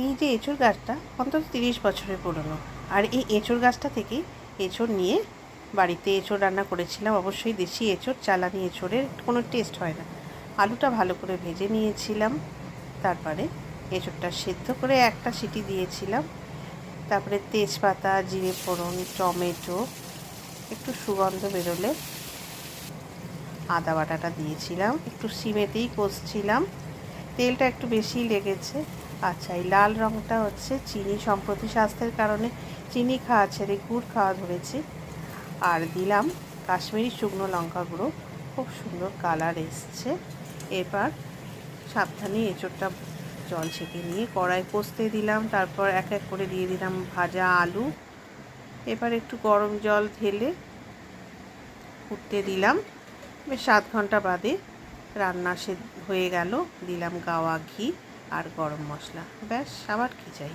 এই যে এঁচোড় গাছটা অন্তত 30 বছরের পুরনো। আর এই এঁচোড় গাছটা থেকেই এঁচোড় নিয়ে বাড়িতে এঁচোড় রান্না করেছিলাম। অবশ্যই দেশি এঁচোড়, চালানি এঁচোড়ের কোনো টেস্ট হয় না। আলুটা ভালো করে ভেজে নিয়েছিলাম, তারপরে এঁচোড়টা সেদ্ধ করে একটা সিটি দিয়েছিলাম। তারপরে তেজপাতা, জিরে ফোড়ন, টমেটো, একটু সুগন্ধ বেরোলে আদা বাটাটা দিয়েছিলাম। একটু সিমেতেই কষছিলাম, তেলটা একটু বেশিই লেগেছে। আচ্ছা, এই লাল রঙটা হচ্ছে চিনি। সম্প্রতি স্বাস্থ্যের কারণে চিনি খাওয়া ছেড়ে গুড় খাওয়া ধরেছি। আর দিলাম কাশ্মীরি শুকনো লঙ্কা গুঁড়ো, খুব সুন্দর কালার এসছে। এবার সাবধানে এঁচোড়টা জল ছেঁকে নিয়ে কড়াই কষতে দিলাম। তারপর এক এক করে দিয়ে দিলাম ভাজা আলু। এবার একটু গরম জল ঢেলে ফুটতে দিলাম। বেশ 7 ঘন্টা বাদে রান্না হয়ে গেল। দিলাম গাওয়া ঘি আর গরম মশলা। ব্যাস, আবার কি চাই।